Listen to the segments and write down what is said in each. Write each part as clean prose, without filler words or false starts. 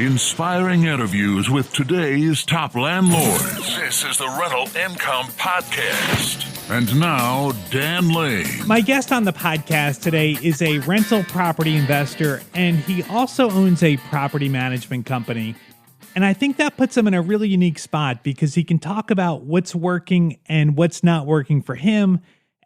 Inspiring interviews with today's top landlords. This is the Rental Income Podcast. And now, Dan Lane. My guest on the podcast today is a rental property investor, and he also owns a property management company. And I think that puts him in a really unique spot because he can talk about what's working and what's not working for him,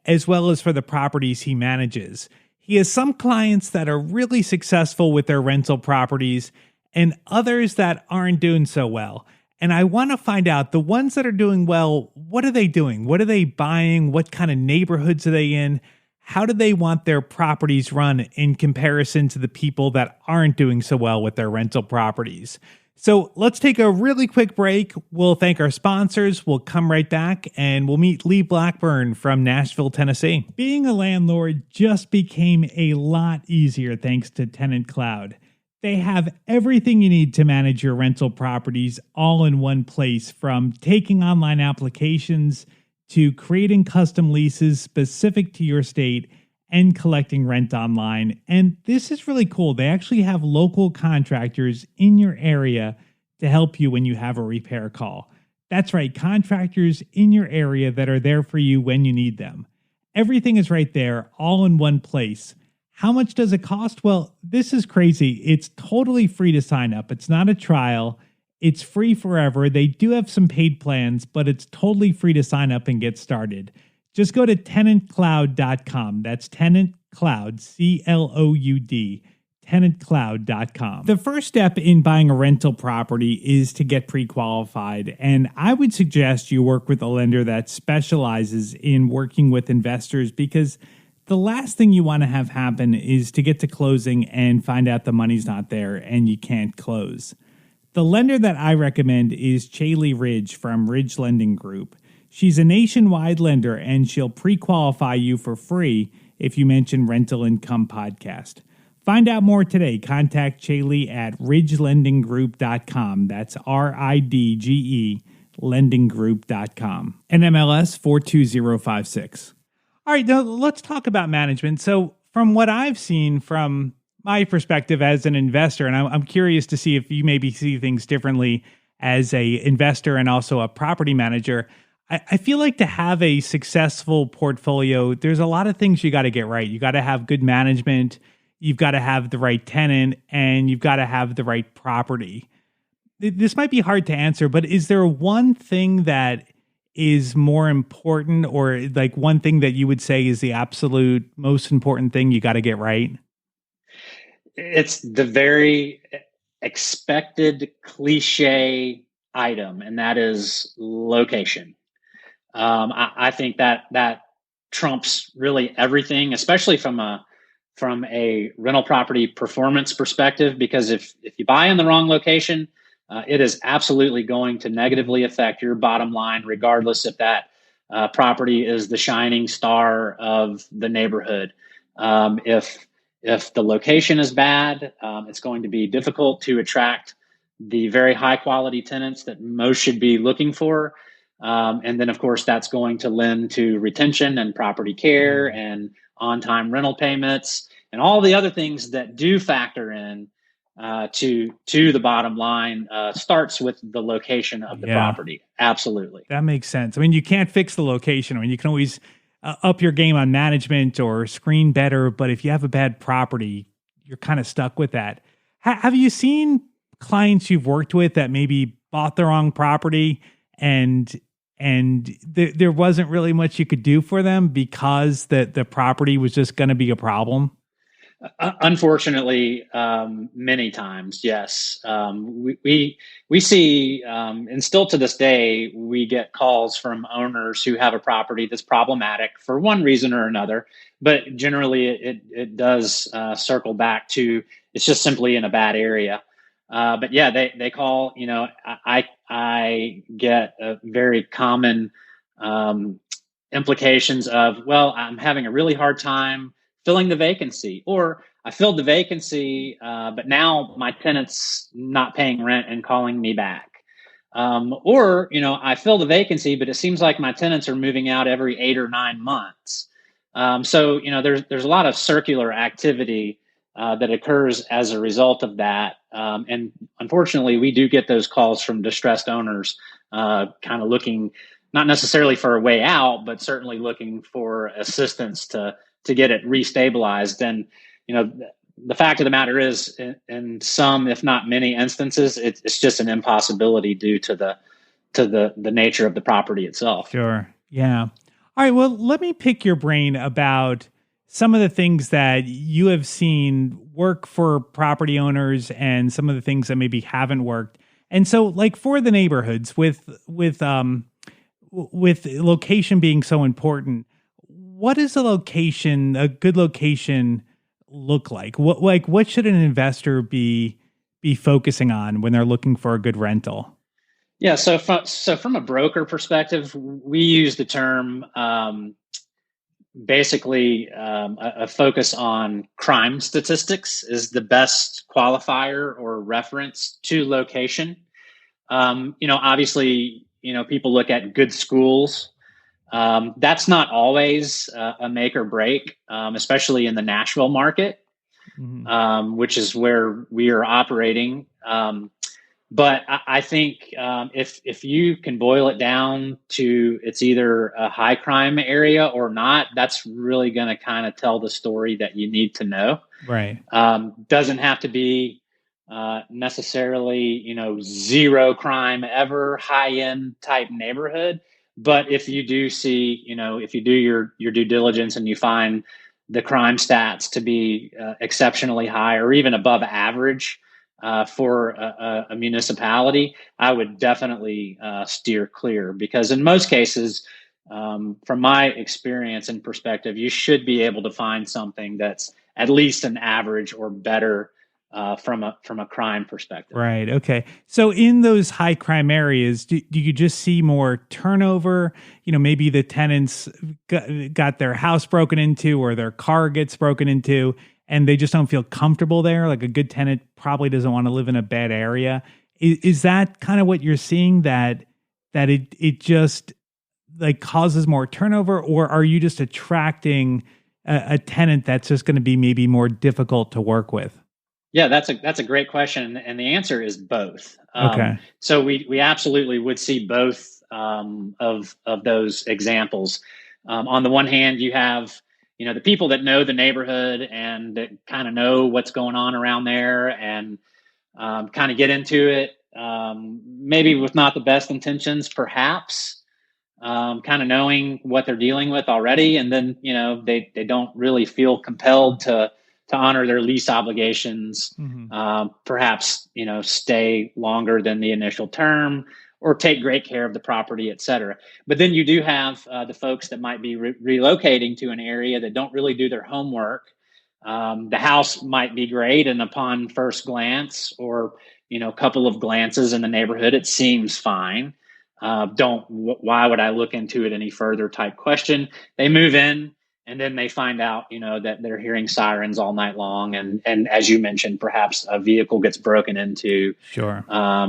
as well as for the properties he manages. He has some clients that are really successful with their rental properties and others that aren't doing so well. And I want to find out the ones that are doing well, what are they doing? What are they buying? What kind of neighborhoods are they in? How do they want their properties run in comparison to the people that aren't doing so well with their rental properties? So let's take a really quick break. We'll thank our sponsors. We'll come right back and we'll meet Lee Blackburn from Nashville, Tennessee. Being a landlord just became a lot easier thanks to Tenant Cloud. They have everything you need to manage your rental properties all in one place, from taking online applications to creating custom leases specific to your state and collecting rent online. And this is really cool. They actually have local contractors in your area to help you when you have a repair call. That's right, contractors in your area that are there for you when you need them. Everything is right there, all in one place. How much does it cost? Well, this is crazy. It's totally free to sign up. It's not a trial. It's free forever. They do have some paid plans, but it's totally free to sign up and get started. Just go to tenantcloud.com. That's Tenant Cloud, C-L-O-U-D, tenantcloud.com. The first step in buying a rental property is to get pre-qualified, and I would suggest you work with a lender that specializes in working with investors, because the last thing you want to have happen is to get to closing and find out the money's not there and you can't close. The lender that I recommend is Chaley Ridge from Ridge Lending Group. She's a nationwide lender, and she'll pre-qualify you for free if you mention Rental Income Podcast. Find out more today. Contact Chaley at ridgelendinggroup.com. That's R-I-D-G-E, lendinggroup.com. NMLS 42056. All right, now let's talk about management. So from what I've seen from my perspective as an investor, and I'm curious to see if you maybe see things differently as a investor and also a property manager, I feel like to have a successful portfolio, there's a lot of things you got to get right. You got to have good management, you've got to have the right tenant, and you've got to have the right property. This might be hard to answer, but is there one thing that is more important, or like one thing that you would say is the absolute most important thing you got to get right? It's the very expected cliche item, and that is location. I think that trumps really everything, especially from a rental property performance perspective, because if you buy in the wrong location, it is absolutely going to negatively affect your bottom line, regardless if that property is the shining star of the neighborhood. If the location is bad, it's going to be difficult to attract the very high quality tenants that most should be looking for. And then, of course, that's going to lend to retention and property care and on-time rental payments and all the other things that do factor in to the bottom line. Starts with the location of the property. Absolutely. That makes sense. I mean, you can't fix the location. I mean, you can always up your game on management or screen better, but if you have a bad property, you're kind of stuck with that. Have you seen clients you've worked with that maybe bought the wrong property and there wasn't really much you could do for them because the property was just going to be a problem? Unfortunately, many times, yes. We see, and still to this day, we get calls from owners who have a property that's problematic for one reason or another. But generally, it does circle back to it's just simply in a bad area. But yeah, they call. You know, I get a very common implications of, well, I'm having a really hard time filling the vacancy, or I filled the vacancy, but now my tenant's not paying rent and calling me back. Or, you know, I filled the vacancy, but it seems like my tenants are moving out every 8 or 9 months. So, you know, there's a lot of circular activity that occurs as a result of that. And unfortunately, we do get those calls from distressed owners, kind of looking not necessarily for a way out, but certainly looking for assistance to get it restabilized. And the fact of the matter is, in some, if not many instances, it's just an impossibility due to the nature of the property itself. Sure. Yeah. All right. Well, let me pick your brain about some of the things that you have seen work for property owners and some of the things that maybe haven't worked. And so, like, for the neighborhoods, with location being so important, what is a good location look like? What should an investor be focusing on when they're looking for a good rental? Yeah, so from a broker perspective, we use the term, basically, a focus on crime statistics is the best qualifier or reference to location. Obviously, people look at good schools. That's not always a make or break, especially in the Nashville market, which is where we are operating. But I think if you can boil it down to it's either a high crime area or not, that's really going to kind of tell the story that you need to know. Right. Doesn't have to be necessarily, zero crime ever, high end type neighborhood. But if you do see, if you do your due diligence and you find the crime stats to be exceptionally high or even above average for a municipality, I would definitely steer clear, because in most cases, from my experience and perspective, you should be able to find something that's at least an average or better from a crime perspective. Right. Okay. So in those high crime areas, do you just see more turnover? Maybe the tenants got their house broken into or their car gets broken into, and they just don't feel comfortable there. Like, a good tenant probably doesn't want to live in a bad area. Is that kind of what you're seeing, that it just like causes more turnover, or are you just attracting a tenant that's just going to be maybe more difficult to work with? Yeah, that's a great question, and the answer is both. Okay. So we absolutely would see both of those examples. On the one hand, you have the people that know the neighborhood and that kind of know what's going on around there and kind of get into it, maybe with not the best intentions, perhaps. Kind of knowing what they're dealing with already, and then they don't really feel compelled to honor their lease obligations, perhaps stay longer than the initial term or take great care of the property, et cetera. But then you do have the folks that might be relocating to an area that don't really do their homework. The house might be great, and upon first glance or a couple of glances in the neighborhood, it seems fine. Why would I look into it any further type question. They move in, and then they find out, that they're hearing sirens all night long. And as you mentioned, perhaps a vehicle gets broken into, Sure.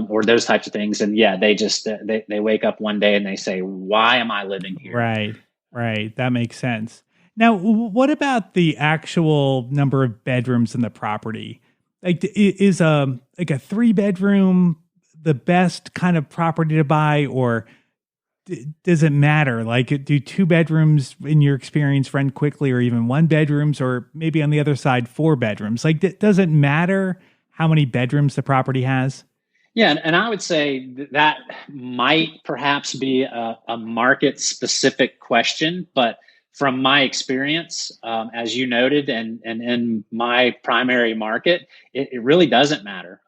Or those types of things. And yeah, they just, they wake up one day and they say, why am I living here? Right. Right. That makes sense. Now, what about the actual number of bedrooms in the property? Like, is a 3-bedroom the best kind of property to buy, or does it matter? Like, do 2 bedrooms in your experience rent quickly, or even 1 bedrooms, or maybe on the other side, 4 bedrooms? Like, does it matter how many bedrooms the property has? Yeah, and I would say that might perhaps be a market specific question, but from my experience, as you noted, and in my primary market, it really doesn't matter.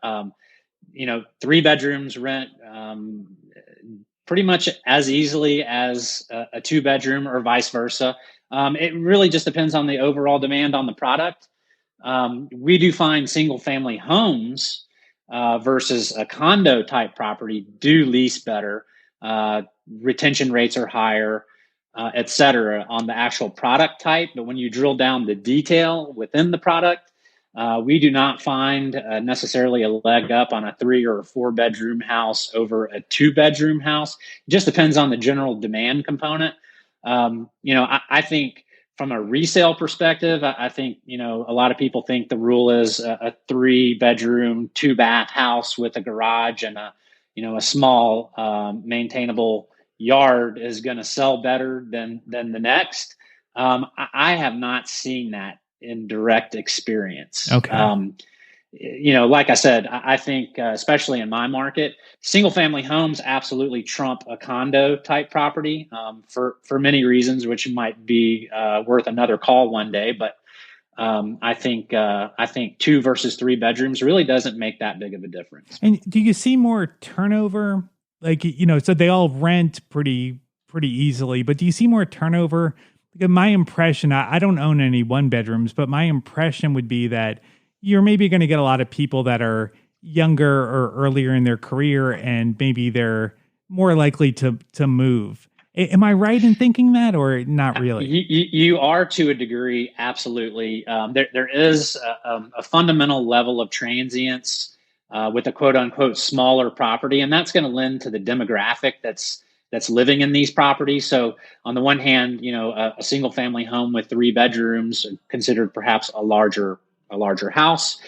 3 bedrooms rent pretty much as easily as a 2-bedroom or vice versa. It really just depends on the overall demand on the product. We do find single family homes versus a condo type property do lease better. Retention rates are higher, et cetera, on the actual product type. But when you drill down the detail within the product, we do not find necessarily a leg up on a 3 or 4 bedroom house over a 2-bedroom house. It just depends on the general demand component. I think from a resale perspective, I think, a lot of people think the rule is a 3-bedroom, 2-bath house with a garage and a small maintainable yard is going to sell better than the next. I have not seen that in direct experience. Okay. Like I said, I think, especially in my market, single family homes absolutely trump a condo type property for many reasons, which might be worth another call one day. But I think 2 versus 3 bedrooms really doesn't make that big of a difference. And do you see more turnover? Like, so they all rent pretty easily, but do you see more turnover? Like, my impression, I don't own any 1-bedrooms, but my impression would be that you're maybe going to get a lot of people that are younger or earlier in their career, and maybe they're more likely to move. Am I right in thinking that, or not really? You are, to a degree, absolutely. There is a fundamental level of transience with a quote unquote smaller property, and that's going to lend to the demographic that's living in these properties. So on the one hand, a single family home with 3 bedrooms, considered perhaps a larger house,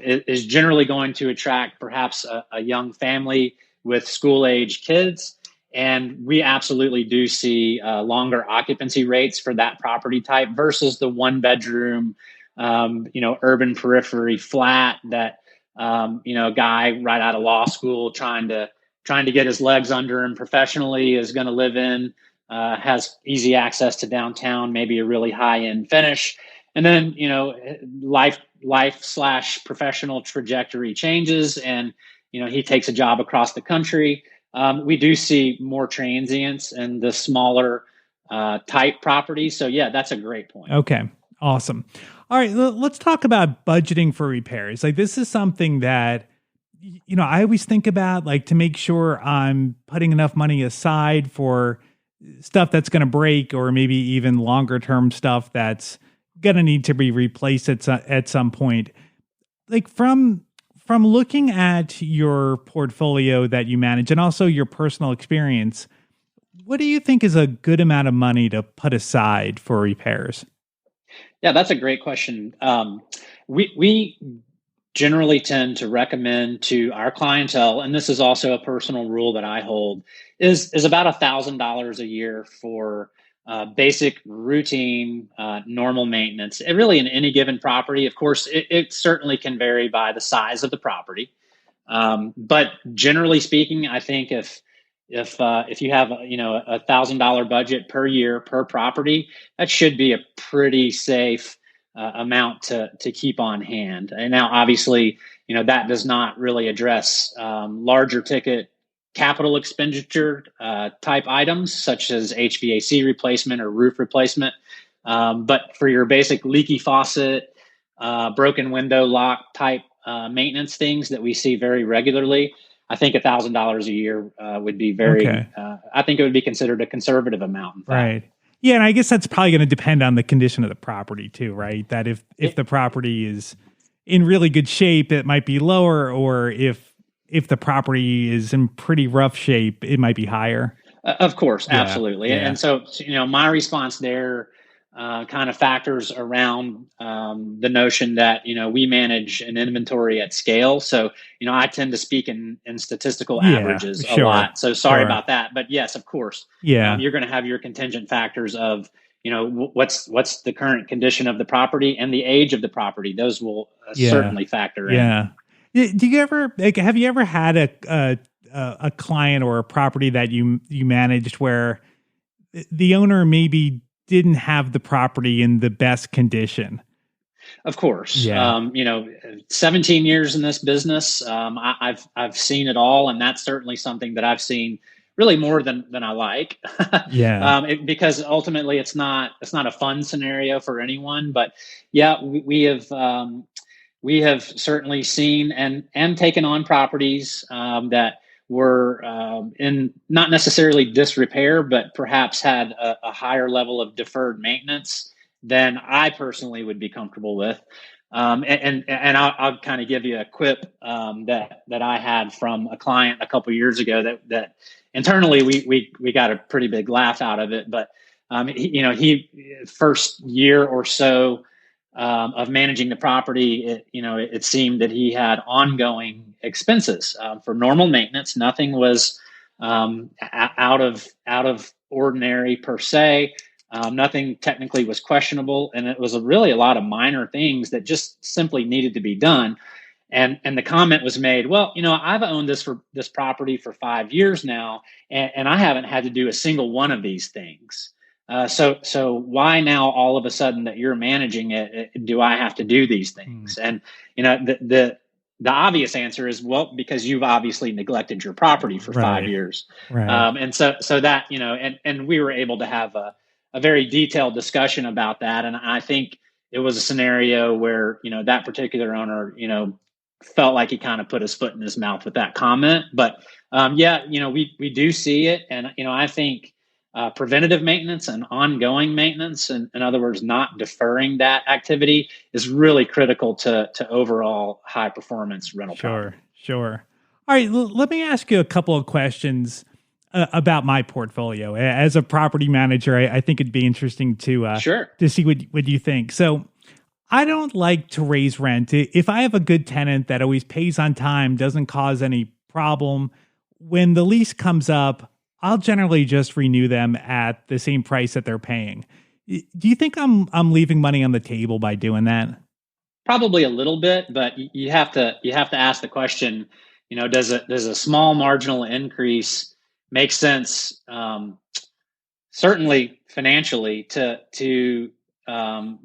is generally going to attract perhaps a young family with school age kids. And we absolutely do see longer occupancy rates for that property type versus the 1-bedroom, urban periphery flat that, a guy right out of law school trying to get his legs under him professionally is going to live in, has easy access to downtown, maybe a really high end finish. And then, life / professional trajectory changes, and, he takes a job across the country. We do see more transients in the smaller type properties. So yeah, that's a great point. Okay, awesome. All right, let's talk about budgeting for repairs. Like, this is something that, I always think about, like, to make sure I'm putting enough money aside for stuff that's going to break, or maybe even longer term stuff that's going to need to be replaced at some point. Like, from looking at your portfolio that you manage and also your personal experience, what do you think is a good amount of money to put aside for repairs? Yeah, that's a great question. We generally tend to recommend to our clientele, and this is also a personal rule that I hold, is about $1,000 a year for basic, routine, normal maintenance. It really, in any given property, of course, it certainly can vary by the size of the property. But generally speaking, I think if you have $1,000 budget per year per property, that should be a pretty safe amount to keep on hand. And now, obviously, that does not really address larger ticket capital expenditure type items such as HVAC replacement or roof replacement. But for your basic leaky faucet, broken window lock type maintenance things that we see very regularly, I think $1,000 a year would be very. Okay. I think it would be considered a conservative amount. In fact. Right. Yeah, and I guess that's probably going to depend on the condition of the property too, right? That if the property is in really good shape, it might be lower, or if the property is in pretty rough shape, it might be higher. Of course, absolutely. Yeah. And so, my response there kind of factors around the notion that, we manage an inventory at scale. So, I tend to speak in statistical averages a lot. So sorry about that. But yes, of course, you're going to have your contingent factors of, what's the current condition of the property and the age of the property. Those will certainly factor in. Yeah. Do you ever, have you ever had a client or a property that you managed where the owner maybe didn't have the property in the best condition? Of course. Yeah. 17 years in this business, I've seen it all, and that's certainly something that I've seen really more than I like. Yeah. Because ultimately it's not a fun scenario for anyone. But yeah, we have certainly seen and taken on properties that were in not necessarily disrepair, but perhaps had a higher level of deferred maintenance than I personally would be comfortable with. And I'll kind of give you a quip that I had from a client a couple of years ago that internally we got a pretty big laugh out of it. But He first year or so of managing the property, it seemed that he had ongoing expenses for normal maintenance. Nothing was out of ordinary per se. Nothing technically was questionable, and it was really a lot of minor things that just simply needed to be done. And the comment was made, well, I've owned this property for 5 years now, and I haven't had to do a single one of these things. So why now all of a sudden that you're managing it, do I have to do these things? And the obvious answer is, well, because you've obviously neglected your property for 5 years. Right. And so that, and we were able to have a very detailed discussion about that. And I think it was a scenario where, that particular owner, felt like he kind of put his foot in his mouth with that comment. But we do see it. And, I think preventative maintenance and ongoing maintenance, and in other words, not deferring that activity, is really critical to overall high performance rental property. Sure. All right, let me ask you a couple of questions about my portfolio. As a property manager, I think it'd be interesting to see what you think. So I don't like to raise rent. If I have a good tenant that always pays on time, doesn't cause any problem, when the lease comes up, I'll generally just renew them at the same price that they're paying. Do you think I'm leaving money on the table by doing that? Probably a little bit, but you have to ask the question, does a small marginal increase make sense? Certainly financially to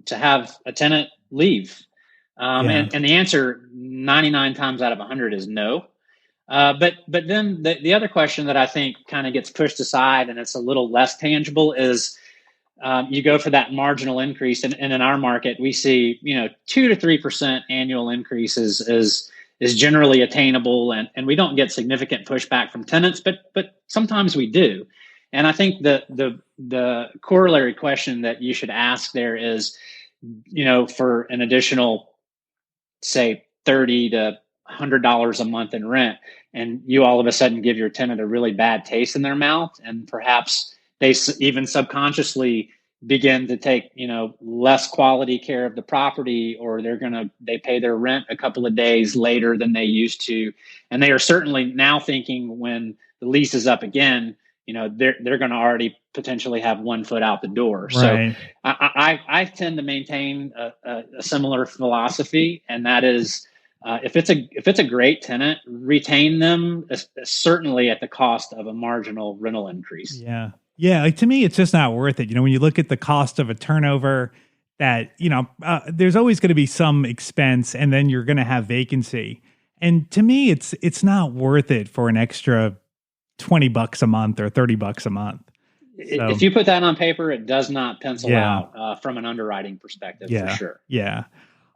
have a tenant leave, and the answer 99 times out of 100 is no. But then the other question that I think kind of gets pushed aside, and it's a little less tangible, is you go for that marginal increase, and in our market we see 2 to 3% annual increases is generally attainable, and we don't get significant pushback from tenants, but sometimes we do. And I think the corollary question that you should ask there is, for an additional, say, $30 to $100 a month in rent, and you all of a sudden give your tenant a really bad taste in their mouth, and perhaps they even subconsciously begin to take less quality care of the property, or they pay their rent a couple of days later than they used to, and they are certainly now thinking when the lease is up again, they're going to already potentially have 1 foot out the door. Right. So I tend to maintain a similar philosophy, and that is, if it's a great tenant, retain them, certainly at the cost of a marginal rental increase. Yeah. Like, to me, it's just not worth it. When you look at the cost of a turnover, that there's always going to be some expense, and then you're going to have vacancy. And to me, it's not worth it for an extra $20 a month or $30 a month. So, if you put that on paper, it does not pencil out from an underwriting perspective, for sure. Yeah.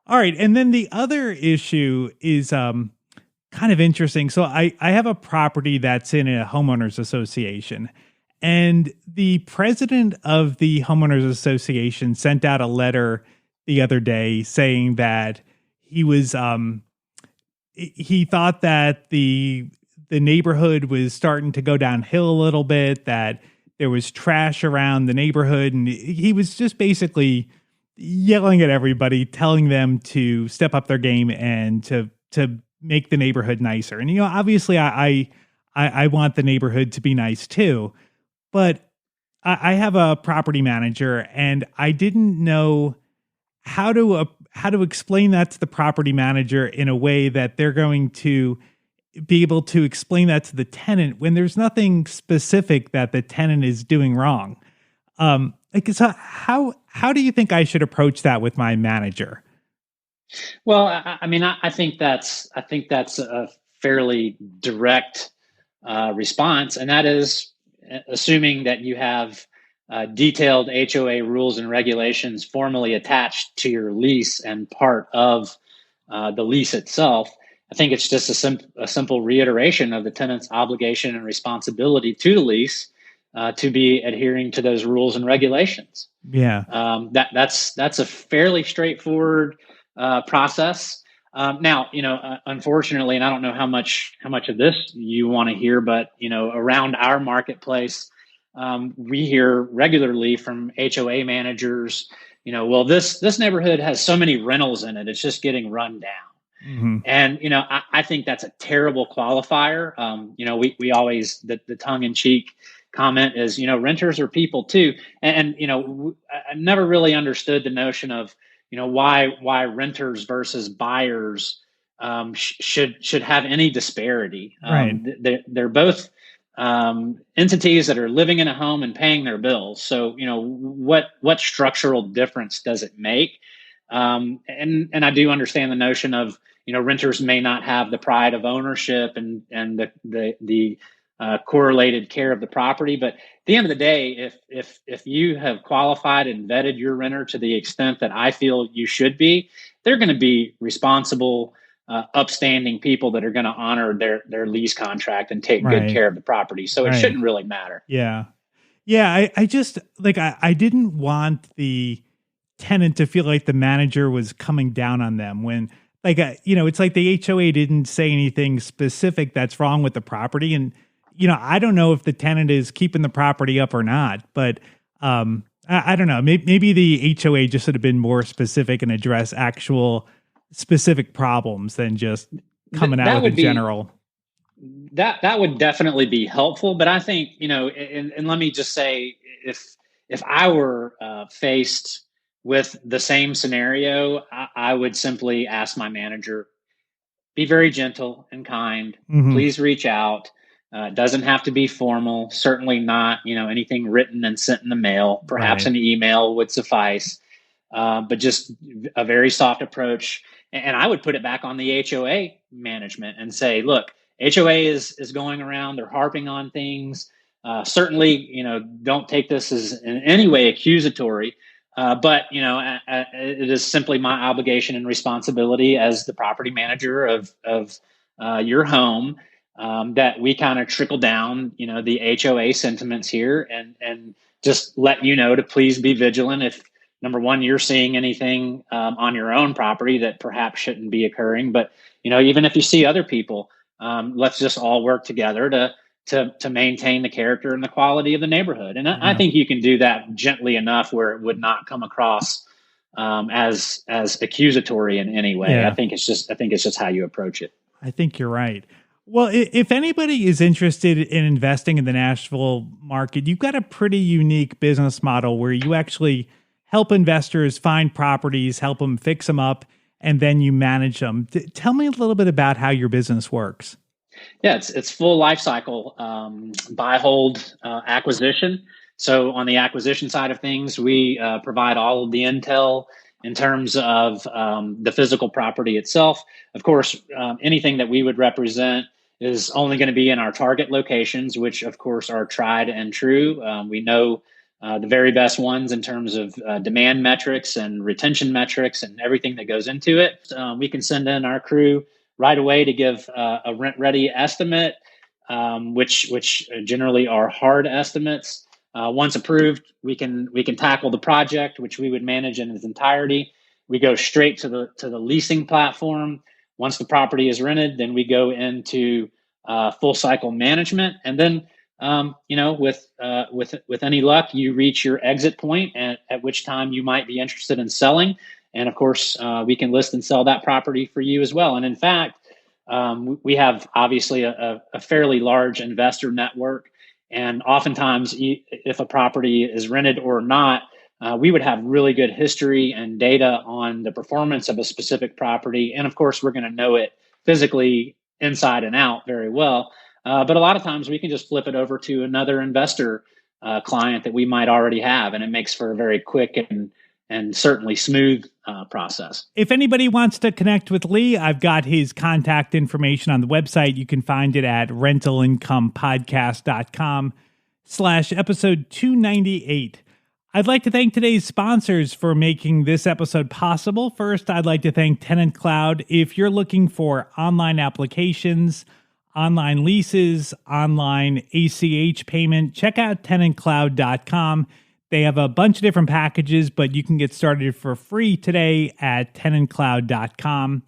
All right. And then the other issue is kind of interesting. So I have a property that's in a homeowners association, and the president of the homeowners association sent out a letter the other day saying that he was he thought that the neighborhood was starting to go downhill a little bit, that there was trash around the neighborhood, and he was just basically yelling at everybody, telling them to step up their game and to make the neighborhood nicer. And obviously I want the neighborhood to be nice too, but I have a property manager, and I didn't know how to explain that to the property manager in a way that they're going to be able to explain that to the tenant when there's nothing specific that the tenant is doing wrong. So how do you think I should approach that with my manager? Well, I think that's a fairly direct response, and that is assuming that you have detailed HOA rules and regulations formally attached to your lease and part of the lease itself. I think it's just a simple reiteration of the tenant's obligation and responsibility to the lease to be adhering to those rules and regulations. Yeah, that's a fairly straightforward process. Now, unfortunately, and I don't know how much of this you want to hear, but around our marketplace, we hear regularly from HOA managers, well, this neighborhood has so many rentals in it, it's just getting run down. Mm-hmm. And I think that's a terrible qualifier. We always the tongue in cheek comment is renters are people too, and I never really understood the notion of why renters versus buyers should have any disparity. Right. They're both entities that are living in a home and paying their bills. So what structural difference does it make? And I do understand the notion of renters may not have the pride of ownership and the correlated care of the property, but at the end of the day, if you have qualified and vetted your renter to the extent that I feel you should be, they're going to be responsible, upstanding people that are going to honor their lease contract and take good care of the property. So it shouldn't really matter. Yeah. I just I didn't want the tenant to feel like the manager was coming down on them when it's like the HOA didn't say anything specific that's wrong with the property. And, I don't know if the tenant is keeping the property up or not, but I don't know. Maybe the HOA just should have been more specific and address actual specific problems than just coming out with a general. That would definitely be helpful. But I think, and let me just say, if I were faced with the same scenario, I would simply ask my manager, be very gentle and kind. Mm-hmm. Please reach out. It doesn't have to be formal. Certainly not, anything written and sent in the mail. Perhaps an email would suffice, but just a very soft approach. And I would put it back on the HOA management and say, look, HOA is going around. They're harping on things. Certainly, don't take this as in any way accusatory. But it is simply my obligation and responsibility as the property manager of your home that we kind of trickle down, the HOA sentiments here, and just let to please be vigilant if, number one, you're seeing anything on your own property that perhaps shouldn't be occurring. But even if you see other people, let's just all work together to maintain the character and the quality of the neighborhood. And I think you can do that gently enough where it would not come across as accusatory in any way. Yeah. I think it's just how you approach it. I think you're right. Well, if anybody is interested in investing in the Nashville market, you've got a pretty unique business model where you actually help investors find properties, help them fix them up, and then you manage them. Tell me a little bit about how your business works. Yeah, it's full life cycle, buy, hold, acquisition. So on the acquisition side of things, we provide all of the intel in terms of the physical property itself. Of course, anything that we would represent is only going to be in our target locations, which of course are tried and true. We know the very best ones in terms of demand metrics and retention metrics and everything that goes into it. We can send in our crew right away to give a rent-ready estimate, which generally are hard estimates. Once approved, we can tackle the project, which we would manage in its entirety. We go straight to the leasing platform. Once the property is rented, then we go into full cycle management, and then with any luck, you reach your exit point, at which time you might be interested in selling. And of course, we can list and sell that property for you as well. And in fact, we have obviously a fairly large investor network. And oftentimes, if a property is rented or not, we would have really good history and data on the performance of a specific property. And of course, we're going to know it physically inside and out very well. But a lot of times we can just flip it over to another investor client that we might already have. And it makes for a very quick and certainly smooth process. If anybody wants to connect with Lee, I've got his contact information on the website. You can find it at rentalincomepodcast.com/episode 298. I'd like to thank today's sponsors for making this episode possible. First, I'd like to thank Tenant Cloud. If you're looking for online applications, online leases, online ACH payment, check out tenantcloud.com. They have a bunch of different packages, but you can get started for free today at tenantcloud.com.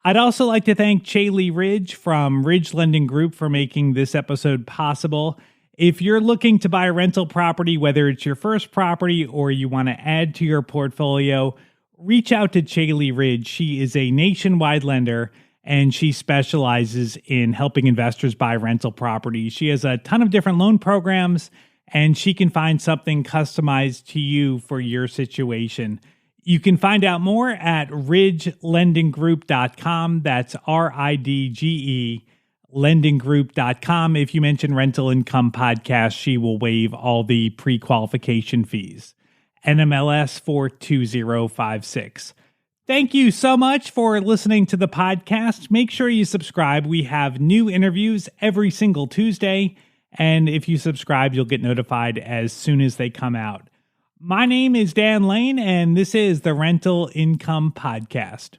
I'd also like to thank Chaley Ridge from Ridge Lending Group for making this episode possible. If you're looking to buy a rental property, whether it's your first property or you want to add to your portfolio, reach out to Chaley Ridge. She is a nationwide lender and she specializes in helping investors buy rental properties. She has a ton of different loan programs and she can find something customized to you for your situation. You can find out more at ridgelendinggroup.com. That's RIDGE lendinggroup.com. If you mention Rental Income Podcast, she will waive all the pre-qualification fees. NMLS 42056. Thank you so much for listening to the podcast. Make sure you subscribe. We have new interviews every single Tuesday. And if you subscribe, you'll get notified as soon as they come out. My name is Dan Lane, and this is the Rental Income Podcast.